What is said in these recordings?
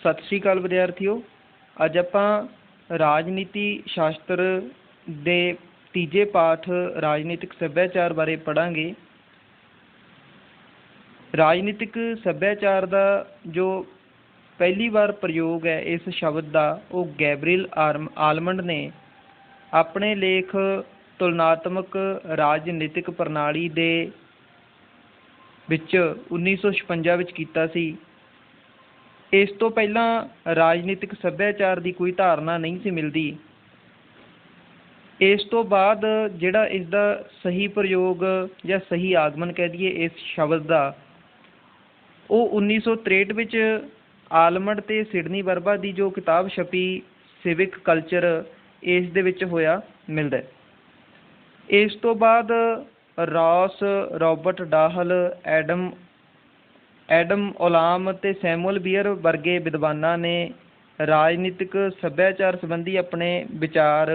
सत श्री अकाल विद्यार्थियों। अज आपां राजनीति शास्त्र दे तीजे पाठ राजनीतिक सभ्याचार बारे पढ़ांगे। राजनीतिक सभ्याचार का जो पहली बार प्रयोग है इस शब्द का वो गैब्रियल आलमंड ने अपने लेख तुलनात्मक राजनीतिक प्रणाली दे विच 1956 विच कीता सी। इस तो पहला राजनीतिक सभ्याचार की कोई धारणा नहीं सी मिलती। इस तो बाद जिहड़ा इसका सही प्रयोग या सही आगमन कह दिए इस शब्द का वो 1963 विच आलमंड ते सिडनी वर्बा की जो किताब छपी सिविक कल्चर इस दे विच होया मिलता है। इस तो बाद Ross, Robert Dahl, Adam Olam ते सैमुअल बीयर वर्गे विद्वानां ने राजनीतिक सभ्याचार संबंधी अपने विचार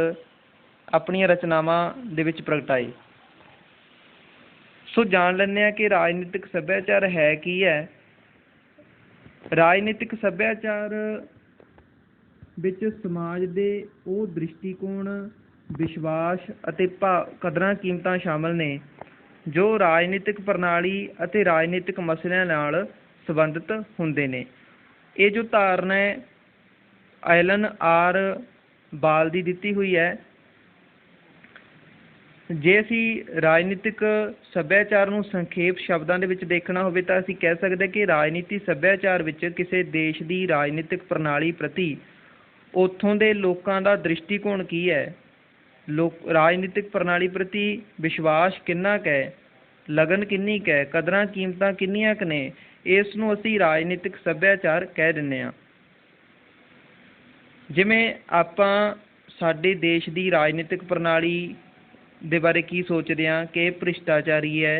अपनी रचनावां दे विच प्रगटाए। सो जान लैंदे आ कि राजनीतिक सभ्याचार है की है। राजनीतिक सभ्याचार विच समाज दे वो दृष्टिकोण, विश्वास अते कदरां कीमतां शामिल ने जो राजनीतिक प्रणाली अते राजनीतिक मसलिਆਂ नाल संबंधित हुंदे ने। ये जो धारणा है एलन आर बाल दी दिती हुई है। जे असी राजनीतिक सभ्याचार नूं संखेप शब्दां दे विच देखना होवे तां असी कह सकदे कि राजनीति सभ्याचार विच किसी देश की राजनीतिक प्रणाली प्रति उत्थों दे लोकां दा दृष्टिकोण की है, राजनीतिक प्रणाली प्रति विश्वास किन्ना क है, लगन किन्नी क है, कदरां कीमतां किन्नियां क ने, इस नूं असी राजनीतिक सभ्याचार कह दिंदे आ। जिवें आपां साडे देश की राजनीतिक प्रणाली दे बारे की सोचदे आ कि भ्रिष्टाचारी है,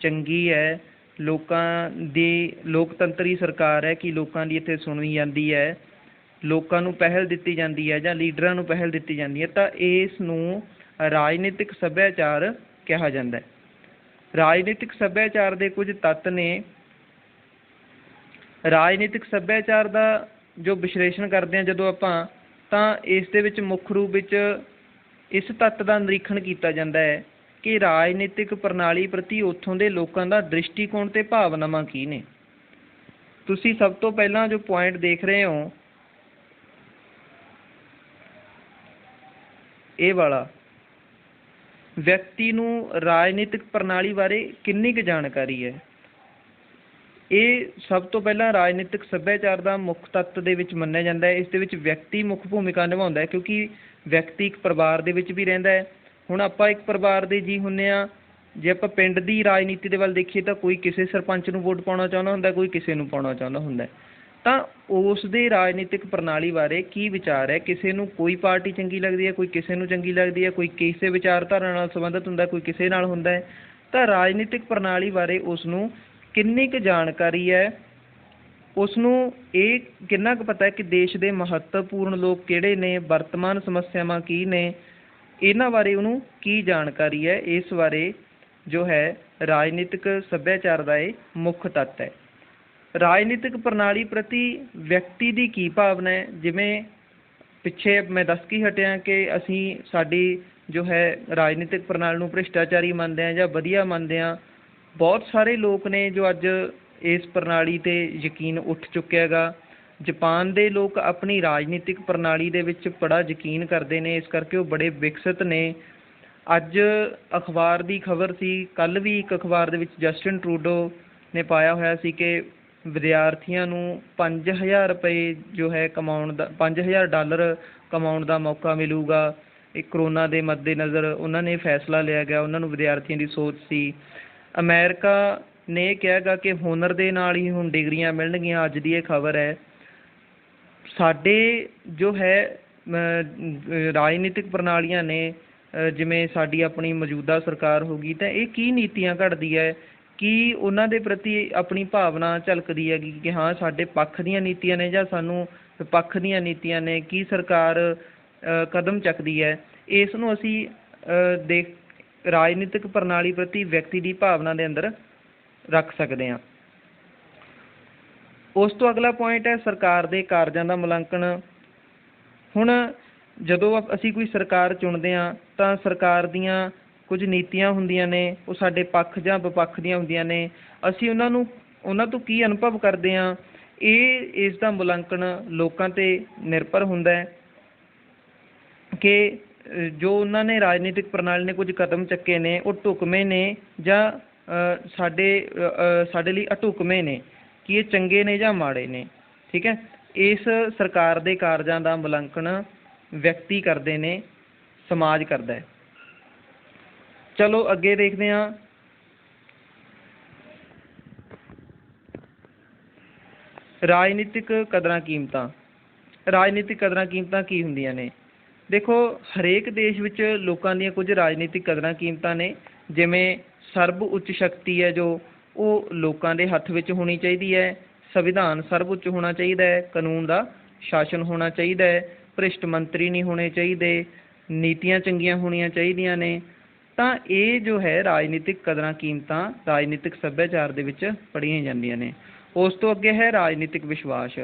चंगी है, लोकां दी लोकतंत्री सरकार है कि लोकां दी इत्थे सुणी जांदी है, लोकां नूं पहल दित्ती जांदी है जां लीडरां नूं पहल दित्ती जांदी है, तां इस नूं राजनीतिक सभ्याचार कहा जांदा है। राजनीतिक सभ्याचार दे कुछ तत्त ने। राजनीतिक सभ्याचार का जो विश्लेषण करते हैं जदों आपां तां इस दे विच मुख रूप विच इस तत्त का निरीखण किया जाता है कि राजनीतिक प्रणाली प्रति उत्थों दे लोकां दा दृष्टिकोण ते भावनावां की ने। तुसीं सब तो पहला जो पॉइंट देख रहे हो ये वाला, व्यक्ति नूं राजनीतिक प्रणाली बारे किन्नी क जानकारी है। ये सब तो पहला राजनीतिक सभ्याचार का मुख तत्त दे विच मन्निया जाता है। इस दे विच व्यक्ति मुख भूमिका निभाउंदा है क्योंकि व्यक्ति एक परिवार दे विच भी रहिंदा है। हुण आपां एक परिवार दे जी हुंदे आ, जे आपां पिंड दी राजनीति दे वल देखीए तां कोई किसी सरपंच नूं वोट पाउणा चाहुंदा हुंदा, कोई किसी नूं पाउणा चाहुंदा हुंदा है। तां उस दे राजनीतिक प्रणाली बारे की विचार है, किसी नूं कोई पार्टी चंगी लगदी है, कोई किसी नूं चंगी लगदी है, कोई किसी विचारधारा नाल संबंधित हुंदा, कोई किसी नाल हुंदा है। तां राजनीतिक प्रणाली बारे उसनूं किन्नी क जानकारी है, उसनूं ये किन्ना क पता है कि देश के महत्वपूर्ण लोग किहड़े ने, वर्तमान समस्यावां की ने, इन्हां बारे उन्होंने की जानकारी है। इस बारे जो है राजनीतिक सभ्याचार का ये मुख तत्त है। राजनीतिक प्रणाली प्रति व्यक्ति की की भावना है। जिवें पिछे मैं दस के हटिया कि असी साडी जो है राजनीतिक प्रणाली नूं भ्रिष्टाचारी मनते हैं जां वधिया मनते हैं। बहुत सारे लोग ने जो अज इस प्रणाली ते यकीन उठ चुके हैगा। जापान दे लोग अपनी राजनीतिक प्रणाली दे विच बड़ा यकीन करते हैं, इस करके वो बड़े विकसित ने। अज अखबार की खबर सी, कल भी एक अखबार दे विच जस्टिन ट्रूडो ने पाया होया सी कि विद्यार्थियों नूं 5000 रुपए जो है कमाउण दा, $5000 कमाउण दा मौका मिलूगा। एक कोरोना के मद्देनज़र उन्होंने फैसला लिया गया, उन्होंने विद्यार्थियों की सोच सी। अमेरिका ने कहा कि हुनर दे नाल ही हुण डिग्रियां मिलणगियां। अज की खबर है साडे जो है राजनीतिक प्रणालियां ने, जिवें साडी अपनी मौजूदा सरकार होगी तो ये की नीतियां घड़दी है, कि उन्हां दे प्रति अपनी भावना झलकदी है कि हाँ साडे पक्ष दीयां नीतियां ने जां सानूं विपक्ष दीयां नीतियां ने, की सरकार कदम चकदी है। इस नूं असी देख राजनीतिक प्रणाली प्रति व्यक्ति की भावना के अंदर रख सकते हैं। ਉਸ ਤੋਂ ਅਗਲਾ ਪੁਆਇੰਟ ਹੈ ਸਰਕਾਰ ਦੇ ਕਾਰਜਾਂ ਦਾ ਮੁਲਾਂਕਣ। ਹੁਣ ਜਦੋਂ ਅਸੀਂ ਕੋਈ ਸਰਕਾਰ ਚੁਣਦੇ ਹਾਂ ਤਾਂ ਸਰਕਾਰ ਦੀਆਂ ਕੁਝ ਨੀਤੀਆਂ ਹੁੰਦੀਆਂ ਨੇ, ਉਹ ਸਾਡੇ ਪੱਖ ਜਾਂ ਵਿਪੱਖ ਦੀਆਂ ਹੁੰਦੀਆਂ ਨੇ। ਅਸੀਂ ਉਹਨਾਂ ਤੋਂ ਕੀ ਅਨੁਭਵ ਕਰਦੇ ਹਾਂ, ਇਸ ਦਾ ਮੁਲਾਂਕਣ ਲੋਕਾਂ 'ਤੇ ਨਿਰਭਰ ਹੁੰਦਾ ਹੈ ਕਿ ਜੋ ਉਹਨਾਂ ਨੇ ਰਾਜਨੀਤਿਕ ਪ੍ਰਣਾਲੀ ਨੇ ਕੁਝ ਕਦਮ ਚੱਕੇ ਨੇ ਉਹ ਢੁਕਵੇਂ ਨੇ ਜਾਂ ਸਾਡੇ ਲਈ ਅਢੁਕਵੇਂ ਨੇ, ਕਿ ਇਹ ਚੰਗੇ ਨੇ ਜਾਂ ਮਾੜੇ ਨੇ। ਠੀਕ ਹੈ, ਇਸ ਸਰਕਾਰ ਦੇ ਕਾਰਜਾਂ ਦਾ ਮੁਲਾਂਕਣ ਵਿਅਕਤੀ ਕਰਦੇ ਨੇ, ਸਮਾਜ ਕਰਦਾ ਹੈ। ਚਲੋ ਅੱਗੇ ਦੇਖਦੇ ਹਾਂ। ਰਾਜਨੀਤਿਕ ਕਦਰਾਂ ਕੀਮਤਾਂ। ਰਾਜਨੀਤਿਕ ਕਦਰਾਂ ਕੀਮਤਾਂ ਕੀ ਹੁੰਦੀਆਂ ਨੇ? ਦੇਖੋ, ਹਰੇਕ ਦੇਸ਼ ਵਿੱਚ ਲੋਕਾਂ ਦੀਆਂ ਕੁਝ ਰਾਜਨੀਤਿਕ ਕਦਰਾਂ ਕੀਮਤਾਂ ਨੇ। ਜਿਵੇਂ ਸਰਬ ਉੱਚ ਸ਼ਕਤੀ ਹੈ ਜੋ ਉਹ ਲੋਕਾਂ ਦੇ ਹੱਥ ਵਿੱਚ ਹੋਣੀ ਚਾਹੀਦੀ ਹੈ, ਸੰਵਿਧਾਨ ਸਰਬ ਉੱਚ ਹੋਣਾ ਚਾਹੀਦਾ ਹੈ, ਕਾਨੂੰਨ ਦਾ ਸ਼ਾਸਨ ਹੋਣਾ ਚਾਹੀਦਾ ਹੈ, ਭ੍ਰਿਸ਼ਟ ਮੰਤਰੀ ਨਹੀਂ ਹੋਣੇ ਚਾਹੀਦੇ, ਨੀਤੀਆਂ ਚੰਗੀਆਂ ਹੋਣੀਆਂ ਚਾਹੀਦੀਆਂ ਨੇ। ਤਾਂ ਇਹ ਜੋ ਹੈ ਰਾਜਨੀਤਿਕ ਕਦਰਾਂ ਕੀਮਤਾਂ ਰਾਜਨੀਤਿਕ ਸੱਭਿਆਚਾਰ ਦੇ ਵਿੱਚ ਪੜ੍ਹੀਆਂ ਜਾਂਦੀਆਂ ਨੇ। ਉਸ ਤੋਂ ਅੱਗੇ ਹੈ ਰਾਜਨੀਤਿਕ ਵਿਸ਼ਵਾਸ।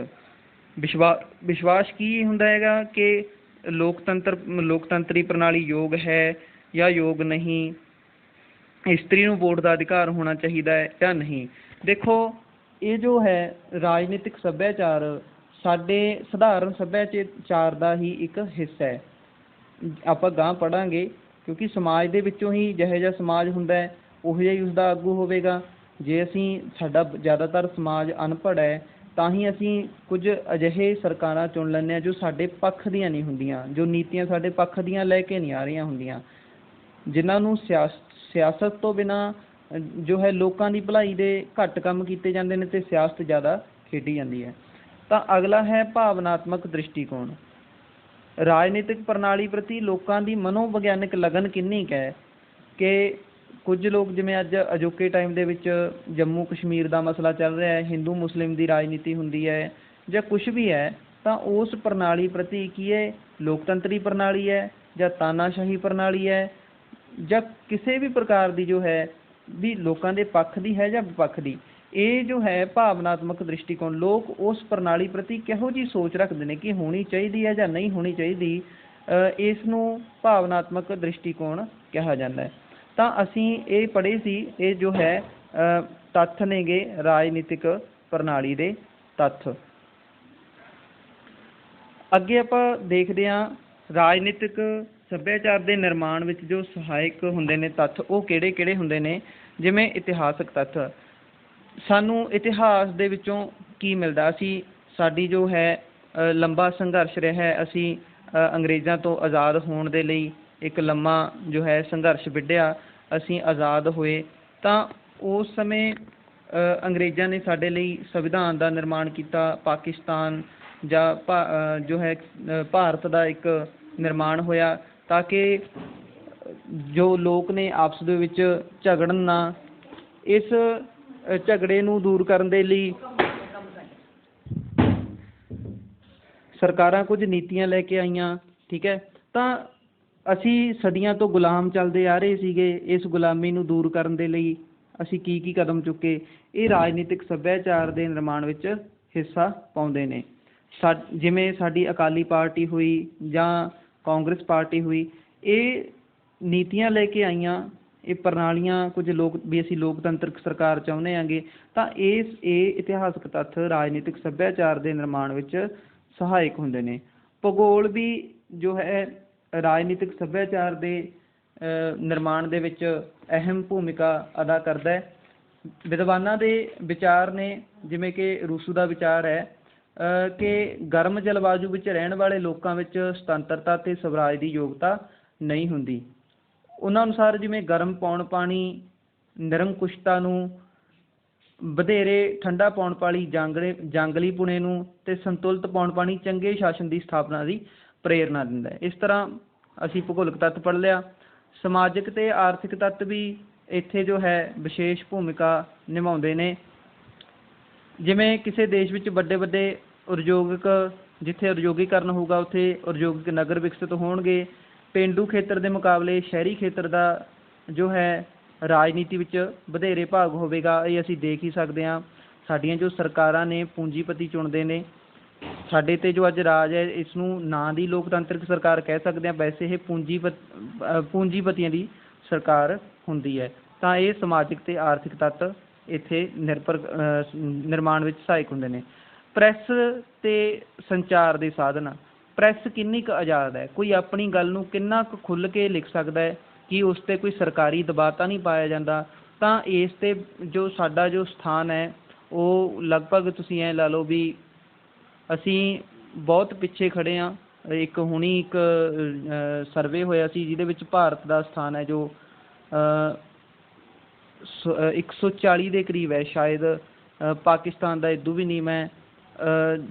ਵਿਸ਼ਵਾਸ ਕੀ ਹੁੰਦਾ ਹੈਗਾ ਕਿ ਲੋਕਤੰਤਰੀ ਪ੍ਰਣਾਲੀ ਯੋਗ ਹੈ ਜਾਂ ਯੋਗ ਨਹੀਂ, ਇਸਤਰੀ ਨੂੰ ਵੋਟ ਦਾ ਅਧਿਕਾਰ ਹੋਣਾ ਚਾਹੀਦਾ ਹੈ ਜਾਂ ਨਹੀਂ। ਦੇਖੋ, ਇਹ ਜੋ ਹੈ ਰਾਜਨੀਤਿਕ ਸੱਭਿਆਚਾਰ ਸਾਡੇ ਸਧਾਰਨ ਸੱਭਿਆਚਾਰ ਦਾ ਹੀ ਇੱਕ ਹਿੱਸਾ ਹੈ। ਆਪਾਂ ਗਾਂਹ ਪੜ੍ਹਾਂਗੇ, ਕਿਉਂਕਿ ਸਮਾਜ ਦੇ ਵਿੱਚੋਂ ਹੀ ਜਿਹੋ ਜਿਹਾ ਸਮਾਜ ਹੁੰਦਾ ਹੈ ਉਹੋ ਜਿਹਾ ਹੀ ਉਸਦਾ ਆਗੂ ਹੋਵੇਗਾ। ਜੇ ਸਾਡਾ ਜ਼ਿਆਦਾਤਰ ਸਮਾਜ ਅਨਪੜ੍ਹ ਹੈ ਤਾਂ ਹੀ ਅਸੀਂ ਕੁਝ ਅਜਿਹੇ ਸਰਕਾਰਾਂ ਚੁਣ ਲੈਂਦੇ ਹਾਂ ਜੋ ਸਾਡੇ ਪੱਖ ਦੀਆਂ ਨਹੀਂ ਹੁੰਦੀਆਂ, ਜੋ ਨੀਤੀਆਂ ਸਾਡੇ ਪੱਖ ਦੀਆਂ ਲੈ ਕੇ ਨਹੀਂ ਆ ਰਹੀਆਂ ਹੁੰਦੀਆਂ, ਜਿਨ੍ਹਾਂ ਨੂੰ ਸਿਆਸਤ ਤੋਂ ਬਿਨਾਂ ਜੋ ਹੈ ਲੋਕਾਂ ਦੀ ਭਲਾਈ ਦੇ ਘੱਟ ਕੰਮ ਕੀਤੇ ਜਾਂਦੇ ਨੇ ਅਤੇ ਸਿਆਸਤ ਜ਼ਿਆਦਾ ਖੇਡੀ ਜਾਂਦੀ ਹੈ। ਤਾਂ ਅਗਲਾ ਹੈ ਭਾਵਨਾਤਮਕ ਦ੍ਰਿਸ਼ਟੀਕੋਣ। ਰਾਜਨੀਤਿਕ ਪ੍ਰਣਾਲੀ ਪ੍ਰਤੀ ਲੋਕਾਂ ਦੀ ਮਨੋਵਿਗਿਆਨਿਕ ਲਗਨ ਕਿੰਨੀ ਕੁ ਹੈ ਕਿ ਕੁਝ ਲੋਕ, ਜਿਵੇਂ ਅੱਜ ਅਜੋਕੇ ਟਾਈਮ ਦੇ ਵਿੱਚ ਜੰਮੂ ਕਸ਼ਮੀਰ ਦਾ ਮਸਲਾ ਚੱਲ ਰਿਹਾ ਹੈ, ਹਿੰਦੂ ਮੁਸਲਿਮ ਦੀ ਰਾਜਨੀਤੀ ਹੁੰਦੀ ਹੈ ਜਾਂ ਕੁਛ ਵੀ ਹੈ, ਤਾਂ ਉਸ ਪ੍ਰਣਾਲੀ ਪ੍ਰਤੀ ਕੀ ਹੈ, ਲੋਕਤੰਤਰੀ ਪ੍ਰਣਾਲੀ ਹੈ ਜਾਂ ਤਾਨਾਸ਼ਾਹੀ ਪ੍ਰਣਾਲੀ ਹੈ ਜਾਂ ਕਿਸੇ ਵੀ ਪ੍ਰਕਾਰ ਦੀ ਜੋ ਹੈ ਵੀ ਲੋਕਾਂ ਦੇ ਪੱਖ ਦੀ ਹੈ ਜਾਂ ਵਿਪੱਖ ਦੀ। ਇਹ ਜੋ ਹੈ ਭਾਵਨਾਤਮਕ ਦ੍ਰਿਸ਼ਟੀਕੋਣ, ਲੋਕ ਉਸ ਪ੍ਰਣਾਲੀ ਪ੍ਰਤੀ ਕਿਹੋ ਜਿਹੀ ਸੋਚ ਰੱਖਦੇ ਨੇ ਕਿ ਹੋਣੀ ਚਾਹੀਦੀ ਹੈ ਜਾਂ ਨਹੀਂ ਹੋਣੀ ਚਾਹੀਦੀ, ਇਸ ਨੂੰ ਭਾਵਨਾਤਮਕ ਦ੍ਰਿਸ਼ਟੀਕੋਣ ਕਿਹਾ ਜਾਂਦਾ ਹੈ। ਤਾਂ ਅਸੀਂ ਇਹ ਪੜ੍ਹੇ ਸੀ, ਇਹ ਜੋ ਹੈ ਤੱਥ ਨੇਗੇ ਰਾਜਨੀਤਿਕ ਪ੍ਰਣਾਲੀ ਦੇ ਤੱਥ। ਅੱਗੇ ਆਪਾਂ ਦੇਖਦੇ ਹਾਂ ਰਾਜਨੀਤਿਕ ਸੱਭਿਆਚਾਰ ਦੇ ਨਿਰਮਾਣ ਵਿੱਚ ਜੋ ਸਹਾਇਕ ਹੁੰਦੇ ਨੇ ਤੱਥ, ਉਹ ਕਿਹੜੇ ਕਿਹੜੇ ਹੁੰਦੇ ਨੇ। ਜਿਵੇਂ ਇਤਿਹਾਸਕ ਤੱਥ, ਸਾਨੂੰ ਇਤਿਹਾਸ ਦੇ ਵਿੱਚੋਂ ਕੀ ਮਿਲਦਾ? ਸਾਡੀ ਜੋ ਹੈ ਲੰਬਾ ਸੰਘਰਸ਼ ਰਿਹਾ ਹੈ, ਅਸੀਂ ਅੰਗਰੇਜ਼ਾਂ ਤੋਂ ਆਜ਼ਾਦ ਹੋਣ ਦੇ ਲਈ ਇੱਕ ਲੰਮਾ ਜੋ ਹੈ ਸੰਘਰਸ਼ ਵਿੱਢਿਆ, ਅਸੀਂ ਆਜ਼ਾਦ ਹੋਏ। ਤਾਂ ਉਸ ਸਮੇਂ ਅੰਗਰੇਜ਼ਾਂ ਨੇ ਸਾਡੇ ਲਈ ਸੰਵਿਧਾਨ ਦਾ ਨਿਰਮਾਣ ਕੀਤਾ, ਪਾਕਿਸਤਾਨ ਜਾਂ ਜੋ ਹੈ ਭਾਰਤ ਦਾ ਇੱਕ ਨਿਰਮਾਣ ਹੋਇਆ ਤਾਂ ਕਿ ਜੋ ਲੋਕ ਨੇ ਆਪਸ ਦੇ ਵਿੱਚ ਝਗੜਨ ਨਾ। ਇਸ ਝਗੜੇ ਨੂੰ ਦੂਰ ਕਰਨ ਦੇ ਲਈ ਸਰਕਾਰਾਂ ਕੁਝ ਨੀਤੀਆਂ ਲੈ ਕੇ ਆਈਆਂ। ਠੀਕ ਹੈ, ਤਾਂ ਅਸੀਂ ਸਦੀਆਂ ਤੋਂ ਗੁਲਾਮ ਚੱਲਦੇ ਆ ਰਹੇ ਸੀਗੇ, ਇਸ ਗੁਲਾਮੀ ਨੂੰ ਦੂਰ ਕਰਨ ਦੇ ਲਈ ਅਸੀਂ ਕੀ ਕਦਮ ਚੁੱਕੇ, ਇਹ ਰਾਜਨੀਤਿਕ ਸੱਭਿਆਚਾਰ ਦੇ ਨਿਰਮਾਣ ਵਿੱਚ ਹਿੱਸਾ ਪਾਉਂਦੇ ਨੇ। ਜਿਵੇਂ ਸਾਡੀ ਅਕਾਲੀ ਪਾਰਟੀ ਹੋਈ ਜਾਂ ਕਾਂਗਰਸ ਪਾਰਟੀ ਹੋਈ, ਇਹ ਨੀਤੀਆਂ ਲੈ ਕੇ ਆਈਆਂ, ਇਹ ਪ੍ਰਣਾਲੀਆਂ, ਕੁਝ ਲੋਕ ਵੀ ਅਸੀਂ ਲੋਕਤੰਤਰਕ ਸਰਕਾਰ ਚਾਹੁੰਦੇ ਆਂਗੇ। ਤਾਂ ਇਹ ਇਤਿਹਾਸਕ ਤੱਥ ਰਾਜਨੀਤਿਕ ਸੱਭਿਆਚਾਰ ਦੇ ਨਿਰਮਾਣ ਵਿੱਚ ਸਹਾਇਕ ਹੁੰਦੇ ਨੇ। ਭੂਗੋਲ ਵੀ ਜੋ ਹੈ ਰਾਜਨੀਤਿਕ ਸੱਭਿਆਚਾਰ ਦੇ ਨਿਰਮਾਣ ਦੇ ਵਿੱਚ ਅਹਿਮ ਭੂਮਿਕਾ ਅਦਾ ਕਰਦਾ ਹੈ। ਵਿਦਵਾਨਾਂ ਦੇ ਵਿਚਾਰ ਨੇ, ਜਿਵੇਂ ਕਿ ਰੂਸੋ ਦਾ ਵਿਚਾਰ ਹੈ ਕਿ ਗਰਮ ਜਲਵਾਯੂ ਵਿੱਚ ਰਹਿਣ ਵਾਲੇ ਲੋਕਾਂ ਵਿੱਚ ਸੁਤੰਤਰਤਾ ਅਤੇ ਸਵਰਾਜ ਦੀ ਯੋਗਤਾ ਨਹੀਂ ਹੁੰਦੀ। ਉਹਨਾਂ ਅਨੁਸਾਰ ਜਿਵੇਂ ਗਰਮ ਪੌਣ ਪਾਣੀ ਨਿਰੰਕੁਸ਼ਤਾ ਨੂੰ, ਵਧੇਰੇ ਠੰਡਾ ਪੌਣ ਪਾਣੀ ਜੰਗਲੀਪੁਣੇ ਨੂੰ ਅਤੇ ਸੰਤੁਲਿਤ ਪੌਣ ਪਾਣੀ ਚੰਗੇ ਸ਼ਾਸਨ ਦੀ ਸਥਾਪਨਾ ਦੀ ਪ੍ਰੇਰਨਾ ਦਿੰਦਾ ਹੈ। ਇਸ ਤਰ੍ਹਾਂ ਅਸੀਂ ਭੂਗੋਲਿਕ ਤੱਤ ਪੜ੍ਹ ਲਿਆ। ਸਮਾਜਿਕ ਅਤੇ ਆਰਥਿਕ ਤੱਤ ਵੀ ਇੱਥੇ ਜੋ ਹੈ ਵਿਸ਼ੇਸ਼ ਭੂਮਿਕਾ ਨਿਭਾਉਂਦੇ ਨੇ। ਜਿਵੇਂ ਕਿਸੇ ਦੇਸ਼ ਵਿੱਚ ਵੱਡੇ ਜਿੱਥੇ ਉਦਯੋਗੀਕਰਨ ਹੋਊਗਾ ਉੱਥੇ ਉਦਯੋਗਿਕ ਨਗਰ ਵਿਕਸਿਤ ਹੋਣਗੇ। ਪੇਂਡੂ ਖੇਤਰ ਦੇ ਮੁਕਾਬਲੇ ਸ਼ਹਿਰੀ ਖੇਤਰ ਦਾ ਜੋ ਹੈ ਰਾਜਨੀਤੀ ਵਿੱਚ ਵਧੇਰੇ ਭਾਗ ਹੋਵੇਗਾ, ਇਹ ਅਸੀਂ ਦੇਖ ਹੀ ਸਕਦੇ ਹਾਂ। ਸਾਡੀਆਂ ਜੋ ਸਰਕਾਰਾਂ ਨੇ ਪੂੰਜੀਪਤੀ ਚੁਣਦੇ ਨੇ। ਸਾਡੇ ਤੇ ਜੋ ਅੱਜ ਰਾਜ ਹੈ ਇਸ ਨੂੰ ਨਾਂ ਦੀ ਲੋਕਤੰਤਰਿਕ ਸਰਕਾਰ ਕਹਿ ਸਕਦੇ ਹਾਂ, ਵੈਸੇ ਇਹ ਪੂੰਜੀਪਤੀਆਂ ਦੀ ਸਰਕਾਰ ਹੁੰਦੀ ਹੈ। ਤਾਂ ਇਹ ਸਮਾਜਿਕ ਤੇ ਆਰਥਿਕ ਤੱਤ ਇੱਥੇ ਨਿਰਮਾਣ ਵਿੱਚ ਸਹਾਇਕ ਹੁੰਦੇ ਨੇ। ਪ੍ਰੈਸ ਤੇ ਸੰਚਾਰ ਦੇ ਸਾਧਨ। ਪ੍ਰੈਸ ਕਿੰਨੀ ਕੁ ਆਜ਼ਾਦ ਹੈ, ਕੋਈ ਆਪਣੀ ਗੱਲ ਨੂੰ ਕਿੰਨਾ ਕੁ ਖੁੱਲ੍ਹ ਕੇ ਲਿਖ ਸਕਦਾ ਹੈ, ਕਿ ਉਸ 'ਤੇ ਕੋਈ ਸਰਕਾਰੀ ਦਬਾਅ ਤਾਂ ਨਹੀਂ ਪਾਇਆ ਜਾਂਦਾ। ਤਾਂ ਇਸ 'ਤੇ ਜੋ ਸਾਡਾ ਜੋ ਸਥਾਨ ਹੈ ਉਹ ਲਗਭਗ ਤੁਸੀਂ ਐਂ ਲਾ ਲਓ ਵੀ ਅਸੀਂ ਬਹੁਤ ਪਿੱਛੇ ਖੜ੍ਹੇ ਹਾਂ। ਇੱਕ ਸਰਵੇ ਹੋਇਆ ਸੀ ਜਿਹਦੇ ਵਿੱਚ ਭਾਰਤ ਦਾ ਸਥਾਨ ਹੈ ਜੋ 140 ਦੇ ਕਰੀਬ ਹੈ ਸ਼ਾਇਦ। ਪਾਕਿਸਤਾਨ ਦਾ ਇਦੋਂ ਵੀ ਨੀਵਾਂ ਹੈ।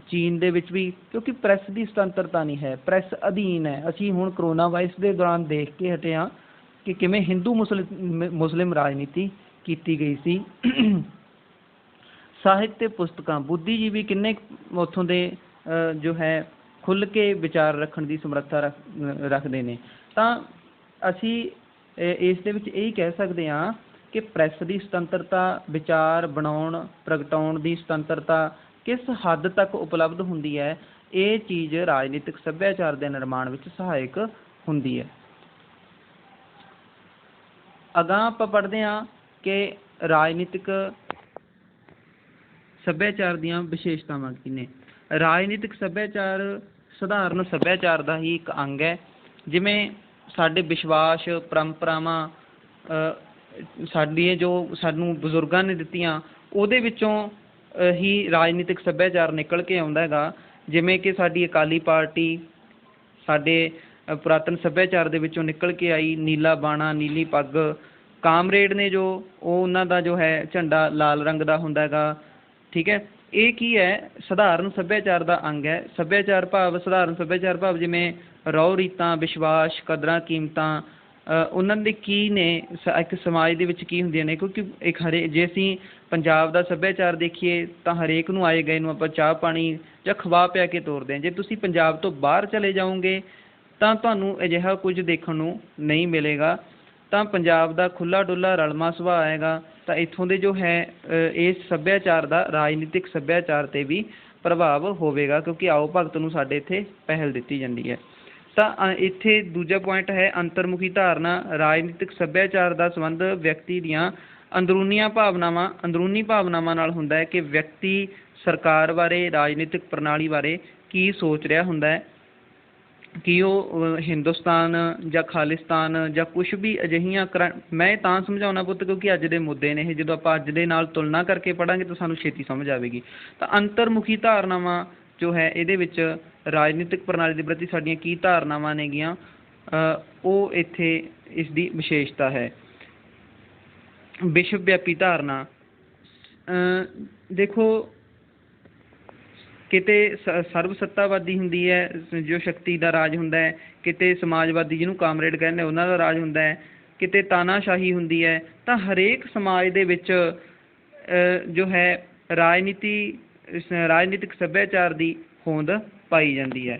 ਚੀਨ ਦੇ ਵਿੱਚ ਵੀ, ਕਿਉਂਕਿ ਪ੍ਰੈਸ ਦੀ ਸੁਤੰਤਰਤਾ ਨਹੀਂ ਹੈ, ਪ੍ਰੈਸ ਅਧੀਨ ਹੈ। ਅਸੀਂ ਹੁਣ ਕਰੋਨਾ ਵਾਇਰਸ ਦੇ ਦੌਰਾਨ ਦੇਖ ਕੇ ਹਟੇ ਹਾਂ ਕਿ ਕਿਵੇਂ ਹਿੰਦੂ ਮੁਸਲਿਮ ਰਾਜਨੀਤੀ ਕੀਤੀ ਗਈ ਸੀ। ਸਾਹਿਤ ਤੇ ਪੁਸਤਕਾਂ। ਬੁੱਧੀਜੀਵੀ ਕਿੰਨੇ ਉੱਥੋਂ ਦੇ ਜੋ ਹੈ ਖੁੱਲ੍ਹ ਕੇ ਵਿਚਾਰ ਰੱਖਣ ਦੀ ਸਮਰੱਥਾ ਰੱਖਦੇ ਨੇ। ਤਾਂ ਅਸੀਂ ਇਸ ਦੇ ਵਿੱਚ ਇਹੀ ਕਹਿ ਸਕਦੇ ਹਾਂ ਕਿ ਪ੍ਰੈਸ ਦੀ ਸੁਤੰਤਰਤਾ, ਵਿਚਾਰ ਬਣਾਉਣ ਪ੍ਰਗਟਾਉਣ ਦੀ ਸੁਤੰਤਰਤਾ ਕਿਸ ਹੱਦ ਤੱਕ ਉਪਲਬਧ ਹੁੰਦੀ ਹੈ, ਇਹ ਚੀਜ਼ ਰਾਜਨੀਤਿਕ ਸੱਭਿਆਚਾਰ ਦੇ ਨਿਰਮਾਣ ਵਿੱਚ ਸਹਾਇਕ ਹੁੰਦੀ ਹੈ। ਅਗਾਂਹ ਆਪਾਂ ਪੜ੍ਹਦੇ ਹਾਂ ਕਿ ਰਾਜਨੀਤਿਕ ਸੱਭਿਆਚਾਰ ਦੀਆਂ ਵਿਸ਼ੇਸ਼ਤਾਵਾਂ ਕੀ ਨੇ। ਰਾਜਨੀਤਿਕ ਸੱਭਿਆਚਾਰ ਸਧਾਰਨ ਸੱਭਿਆਚਾਰ ਦਾ ਹੀ ਇੱਕ ਅੰਗ ਹੈ। ਜਿਵੇਂ ਸਾਡੇ ਵਿਸ਼ਵਾਸ, ਪਰੰਪਰਾਵਾਂ ਸਾਡੀਆਂ ਜੋ ਸਾਨੂੰ ਬਜ਼ੁਰਗਾਂ ਨੇ ਦਿੱਤੀਆਂ, ਉਹਦੇ ਵਿੱਚੋਂ ਹੀ ਰਾਜਨੀਤਿਕ ਸੱਭਿਆਚਾਰ ਨਿਕਲ ਕੇ ਆਉਂਦਾ ਹੈਗਾ। ਜਿਵੇਂ ਕਿ ਸਾਡੀ ਅਕਾਲੀ ਪਾਰਟੀ ਸਾਡੇ ਪੁਰਾਤਨ ਸੱਭਿਆਚਾਰ ਦੇ ਵਿੱਚੋਂ ਨਿਕਲ ਕੇ ਆਈ। ਨੀਲਾ ਬਾਣਾ, ਨੀਲੀ ਪੱਗ। ਕਾਮਰੇਡ ਨੇ ਜੋ ਉਹ ਉਹਨਾਂ ਦਾ ਜੋ ਹੈ ਝੰਡਾ ਲਾਲ ਰੰਗ ਦਾ ਹੁੰਦਾ ਹੈਗਾ। ਠੀਕ ਹੈ, ਇਹ ਕੀ ਹੈ, ਸਧਾਰਨ ਸੱਭਿਆਚਾਰ ਦਾ ਅੰਗ ਹੈ। ਸਧਾਰਨ ਸੱਭਿਆਚਾਰ ਭਾਵ ਜਿਵੇਂ ਰਹੁ ਰੀਤਾਂ, ਵਿਸ਼ਵਾਸ, ਕਦਰਾਂ ਕੀਮਤਾਂ ਉਹਨਾਂ ਦੇ ਕੀ ਨੇ, ਇੱਕ ਸਮਾਜ ਦੇ ਵਿੱਚ ਕੀ ਹੁੰਦੀਆਂ ਨੇ। ਕਿਉਂਕਿ ਜੇ ਅਸੀਂ ਪੰਜਾਬ ਦਾ ਸੱਭਿਆਚਾਰ ਦੇਖੀਏ ਤਾਂ ਹਰੇਕ ਨੂੰ ਆਏ ਗਏ ਨੂੰ ਆਪਾਂ ਚਾਹ ਪਾਣੀ ਜਾਂ ਖਵਾ ਪਿਆ ਕੇ ਤੋਰਦੇ ਹਾਂ। ਜੇ ਤੁਸੀਂ ਪੰਜਾਬ ਤੋਂ ਬਾਹਰ ਚਲੇ ਜਾਓਗੇ ਤਾਂ ਤੁਹਾਨੂੰ ਅਜਿਹਾ ਕੁਝ ਦੇਖਣ ਨੂੰ ਨਹੀਂ ਮਿਲੇਗਾ। ਤਾਂ ਪੰਜਾਬ ਦਾ ਖੁੱਲ੍ਹਾ ਡੁੱਲਾ ਰਲਮਾ ਸੁਭਾਅ ਹੈਗਾ। ਤਾਂ ਇੱਥੋਂ ਦੇ ਜੋ ਹੈ ਇਸ ਸੱਭਿਆਚਾਰ ਦਾ ਰਾਜਨੀਤਿਕ ਸੱਭਿਆਚਾਰ 'ਤੇ ਵੀ ਪ੍ਰਭਾਵ ਹੋਵੇਗਾ, ਕਿਉਂਕਿ ਆਓ ਭਗਤ ਨੂੰ ਸਾਡੇ ਇੱਥੇ ਪਹਿਲ ਦਿੱਤੀ ਜਾਂਦੀ ਹੈ। ਤਾਂ ਇੱਥੇ ਦੂਜਾ ਪੁਆਇੰਟ ਹੈ ਅੰਤਰਮੁਖੀ ਧਾਰਨਾ। ਰਾਜਨੀਤਿਕ ਸੱਭਿਆਚਾਰ ਦਾ ਸੰਬੰਧ ਵਿਅਕਤੀ ਦੀਆਂ ਅੰਦਰੂਨੀ ਭਾਵਨਾਵਾਂ ਨਾਲ ਹੁੰਦਾ ਹੈ, ਕਿ ਵਿਅਕਤੀ ਸਰਕਾਰ ਬਾਰੇ, ਰਾਜਨੀਤਿਕ ਪ੍ਰਣਾਲੀ ਬਾਰੇ ਕੀ ਸੋਚ ਰਿਹਾ ਹੁੰਦਾ ਹੈ, ਕਿ ਉਹ ਹਿੰਦੁਸਤਾਨ ਜਾਂ ਖਾਲਿਸਤਾਨ ਜਾਂ ਕੁਛ ਵੀ ਅਜਿਹੀਆਂ ਮੈਂ ਤਾਂ ਸਮਝਾਉਣਾ ਪੁੱਤ ਕਿਉਂਕਿ ਅੱਜ ਦੇ ਮੁੱਦੇ ਨੇ ਇਹ। ਜਦੋਂ ਆਪਾਂ ਅੱਜ ਦੇ ਨਾਲ ਤੁਲਨਾ ਕਰਕੇ ਪੜ੍ਹਾਂਗੇ ਤਾਂ ਸਾਨੂੰ ਛੇਤੀ ਸਮਝ ਆਵੇਗੀ। ਤਾਂ ਅੰਤਰਮੁਖੀ ਧਾਰਨਾਵਾਂ ਜੋ ਹੈ ਇਹਦੇ ਵਿੱਚ ਰਾਜਨੀਤਿਕ ਪ੍ਰਣਾਲੀ ਦੇ ਪ੍ਰਤੀ ਸਾਡੀਆਂ ਕੀ ਧਾਰਨਾਵਾਂ ਨੇਗੀਆਂ, ਉਹ ਇੱਥੇ ਇਸ ਦੀ ਵਿਸ਼ੇਸ਼ਤਾ ਹੈ। ਵਿਸ਼ਵ ਵਿਆਪੀ ਧਾਰਨਾ। ਦੇਖੋ, ਕਿਤੇ ਸਰਬ ਸੱਤਾਵਾਦੀ ਹੁੰਦੀ ਹੈ ਜੋ ਸ਼ਕਤੀ ਦਾ ਰਾਜ ਹੁੰਦਾ ਹੈ, ਕਿਤੇ ਸਮਾਜਵਾਦੀ ਜਿਹਨੂੰ ਕਾਮਰੇਡ ਕਹਿੰਦੇ ਉਹਨਾਂ ਦਾ ਰਾਜ ਹੁੰਦਾ ਹੈ, ਕਿਤੇ ਤਾਨਾਸ਼ਾਹੀ ਹੁੰਦੀ ਹੈ। ਤਾਂ ਹਰੇਕ ਸਮਾਜ ਦੇ ਵਿੱਚ ਜੋ ਹੈ ਰਾਜਨੀਤਿਕ ਸੱਭਿਆਚਾਰ ਦੀ ਹੋਂਦ ਪਾਈ ਜਾਂਦੀ ਹੈ।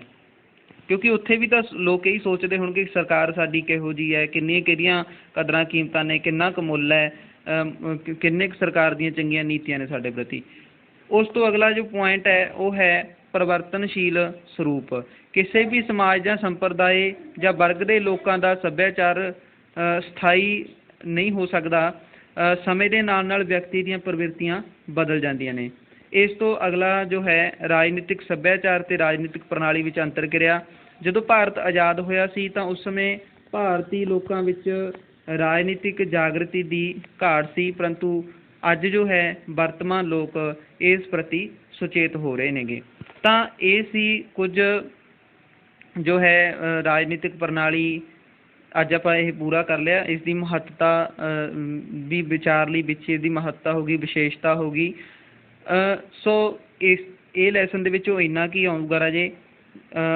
ਕਿਉਂਕਿ ਉੱਥੇ ਵੀ ਤਾਂ ਲੋਕ ਇਹੀ ਸੋਚਦੇ ਹੋਣਗੇ ਕਿ ਸਰਕਾਰ ਸਾਡੀ ਕਿਹੋ ਜਿਹੀ ਹੈ, ਕਿਹੜੀਆਂ ਕਦਰਾਂ ਕੀਮਤਾਂ ਨੇ, ਕਿੰਨਾ ਕੁ ਮੁੱਲ ਹੈ, ਕਿੰਨੇ ਕੁ ਸਰਕਾਰ ਦੀਆਂ ਚੰਗੀਆਂ ਨੀਤੀਆਂ ਨੇ ਸਾਡੇ ਪ੍ਰਤੀ। ਉਸ ਤੋਂ ਅਗਲਾ ਜੋ ਪੁਆਇੰਟ ਹੈ ਉਹ ਹੈ ਪਰਿਵਰਤਨਸ਼ੀਲ ਸਰੂਪ। ਕਿਸੇ ਵੀ ਸਮਾਜ ਜਾਂ ਸੰਪਰਦਾਇ ਜਾਂ ਵਰਗ ਦੇ ਲੋਕਾਂ ਦਾ ਸੱਭਿਆਚਾਰ ਸਥਾਈ ਨਹੀਂ ਹੋ ਸਕਦਾ। ਸਮੇਂ ਦੇ ਨਾਲ ਨਾਲ ਵਿਅਕਤੀ ਦੀਆਂ ਪ੍ਰਵਿਰਤੀਆਂ ਬਦਲ ਜਾਂਦੀਆਂ ਨੇ। ਇਸ ਤੋਂ ਅਗਲਾ ਜੋ ਹੈ ਰਾਜਨੀਤਿਕ ਸੱਭਿਆਚਾਰ ਅਤੇ ਰਾਜਨੀਤਿਕ ਪ੍ਰਣਾਲੀ ਵਿੱਚ ਅੰਤਰ ਕਿਰਿਆ। ਜਦੋਂ ਭਾਰਤ ਆਜ਼ਾਦ ਹੋਇਆ ਸੀ ਤਾਂ ਉਸ ਸਮੇਂ ਭਾਰਤੀ ਲੋਕਾਂ ਵਿੱਚ ਰਾਜਨੀਤਿਕ ਜਾਗਰਤੀ ਦੀ ਘਾਟ ਸੀ, ਪਰੰਤੂ ਅੱਜ ਜੋ ਹੈ ਵਰਤਮਾਨ ਲੋਕ ਇਸ ਪ੍ਰਤੀ ਸੁਚੇਤ ਹੋ ਰਹੇ ਨੇਗੇ। ਤਾਂ ਇਹ ਸੀ ਕੁਝ ਜੋ ਹੈ ਰਾਜਨੀਤਿਕ ਪ੍ਰਣਾਲੀ। ਅੱਜ ਆਪਾਂ ਇਹ ਪੂਰਾ ਕਰ ਲਿਆ। ਇਸ ਦੀ ਮਹੱਤਤਾ ਵੀ ਵਿਚਾਰ ਲਈ ਵਿੱਚ ਇਸ ਦੀ ਮਹੱਤਤਾ ਹੋ ਗਈ, ਵਿਸ਼ੇਸ਼ਤਾ ਹੋ ਗਈ। ਸੋ ਇਹ ਲੈਸਨ ਦੇ ਵਿੱਚੋਂ ਇੰਨਾ ਕੀ ਆਊਗਾ ਰਾਜੇ।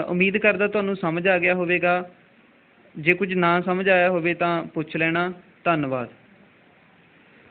ਉਮੀਦ ਕਰਦਾ ਤੁਹਾਨੂੰ ਸਮਝ ਆ ਗਿਆ ਹੋਵੇਗਾ। ਜੇ ਕੁਝ ਨਾ ਸਮਝ ਆਇਆ ਹੋਵੇ ਤਾਂ ਪੁੱਛ ਲੈਣਾ। ਧੰਨਵਾਦ।